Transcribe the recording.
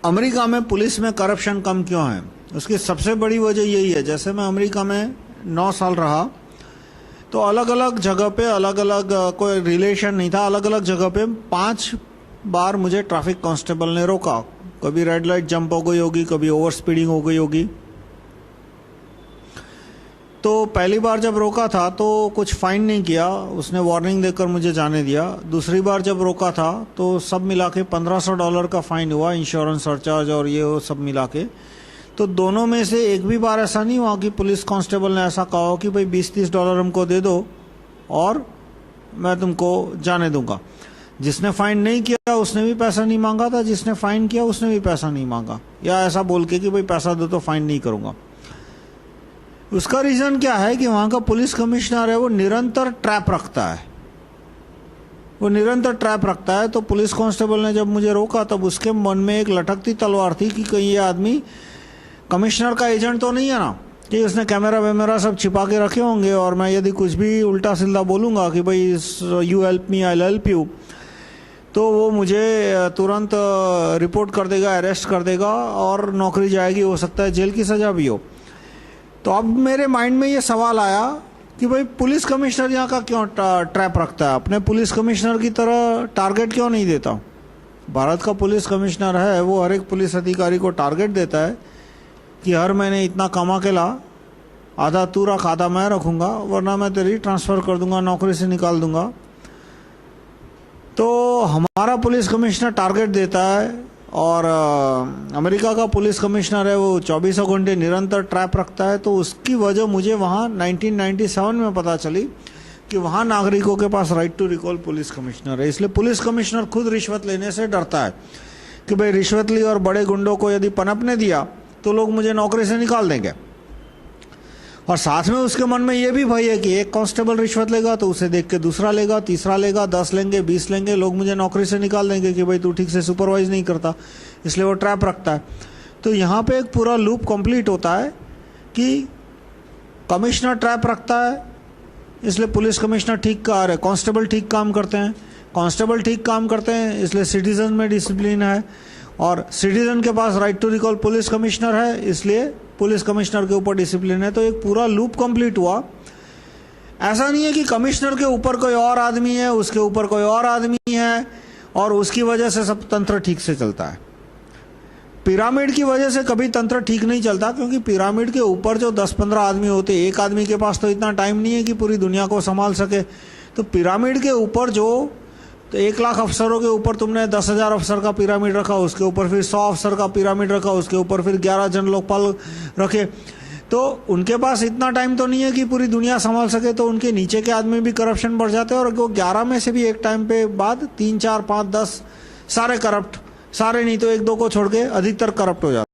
America में police में corruption कम क्यों है? उसकी सबसे बड़ी वजह यही है, जैसे मैं अमेरिका में 9 साल रहा तो अलग अलग जगह पे अलग अलग कोई रिलेशन नहीं था, अलग अलग जगह पे 5 बार मुझे ट्रैफिक कांस्टेबल ने रोका। कभी रेड लाइट जंप हो गई होगी, कभी ओवर स्पीडिंग हो गई होगी। तो पहली बार जब रोका था तो कुछ फाइन नहीं किया, उसने वार्निंग देकर मुझे जाने दिया। दूसरी बार जब रोका था तो सब मिला के $1500 का फाइन हुआ, इंश्योरेंस सरचार्ज और ये वो सब मिला के। तो दोनों में से एक भी बार ऐसा नहीं हुआ कि पुलिस कांस्टेबल ने ऐसा कहा कि भाई $20-30 हमको दे दो और मैं तुमको जाने दूंगा। जिसने फाइन नहीं किया उसने भी पैसा नहीं मांगा था, जिसने फाइन किया उसने भी पैसा नहीं मांगा, या ऐसा बोल के कि भाई पैसा दो तो फाइन नहीं करूंगा। उसका रीजन क्या है कि वहां का पुलिस कमिश्नर है वो निरंतर ट्रैप रखता है, वो निरंतर ट्रैप रखता है। तो पुलिस कांस्टेबल ने जब मुझे रोका तब उसके मन में एक लटकती तलवार थी कि कहीं ये आदमी कमिश्नर का एजेंट तो नहीं है ना, कि उसने कैमरा वैमरा सब छिपा के रखे होंगे और मैं यदि कुछ भी उल्टा सीधा बोलूंगा कि भाई you help me I help you, तो वो मुझे तुरंत रिपोर्ट कर देगा, अरेस्ट कर देगा और नौकरी जाएगी, हो सकता है जेल की सजा भी हो। तो अब मेरे माइंड में ये सवाल आया कि भाई पुलिस कमिश्नर यहाँ का क्यों ट्रैप रखता है, अपने पुलिस कमिश्नर की तरह टारगेट क्यों नहीं देता? भारत का पुलिस कमिश्नर है वो हर एक पुलिस अधिकारी को टारगेट देता है कि हर महीने इतना कमा के ला, आधा तू रख आधा मैं रखूंगा, वरना मैं तेरी ट्रांसफर कर दूंगा, नौकरी से निकाल दूंगा। तो हमारा पुलिस कमिश्नर टारगेट देता है और अमेरिका का पुलिस कमिश्नर है वो 24 घंटे निरंतर ट्रैप रखता है। तो उसकी वजह मुझे वहाँ 1997 में पता चली कि वहाँ नागरिकों के पास right to recall police commissioner है। इसलिए पुलिस कमिश्नर खुद रिश्वत लेने से डरता है कि भाई रिश्वत ली और बड़े गुंडों को यदि पनपने दिया तो लोग मुझे नौकरी से निकाल देंगे। और साथ में उसके मन में ये भी भय है कि एक कांस्टेबल रिश्वत लेगा तो उसे देख के दूसरा लेगा, तीसरा लेगा, 10 लेंगे, 20 लेंगे, लोग मुझे नौकरी से निकाल देंगे कि भाई तू ठीक से सुपरवाइज नहीं करता। इसलिए वो ट्रैप रखता है। तो यहाँ पे एक पूरा लूप कंप्लीट होता है कि कमिश्नर ट्रैप रखता है, इसलिए पुलिस कमिश्नर ठीक कांस्टेबल ठीक काम करते हैं, कांस्टेबल ठीक काम करते हैं इसलिए सिटीजन में डिसिप्लिन है, और सिटीजन के पास right to recall police commissioner है इसलिए पुलिस कमिश्नर के ऊपर डिसिप्लिन है। तो एक पूरा लूप कंप्लीट हुआ। ऐसा नहीं है कि कमिश्नर के ऊपर कोई और आदमी है, उसके ऊपर कोई और आदमी है और उसकी वजह से सब तंत्र ठीक से चलता है। पिरामिड की वजह से कभी तंत्र ठीक नहीं चलता, क्योंकि पिरामिड के ऊपर जो 10-15 आदमी होते, एक आदमी के पास तो इतना टाइम नहीं है कि पूरी दुनिया को संभाल सके। तो पिरामिड के ऊपर जो 1 लाख अफसरों के ऊपर तुमने 10,000 अफसर का पिरामिड रखा, उसके ऊपर फिर 100 अफसर का पिरामिड रखा, उसके ऊपर फिर 11 जन लोकपाल रखे, तो उनके पास इतना टाइम तो नहीं है कि पूरी दुनिया संभाल सके। तो उनके नीचे के आदमी भी करप्शन बढ़ जाते हैं और वो 11 में से भी एक टाइम पे बाद 3, 4, 5, 10 सारे करप्ट, सारे नहीं तो 1-2 को छोड़ के अधिकतर करप्ट हो जाते हैं।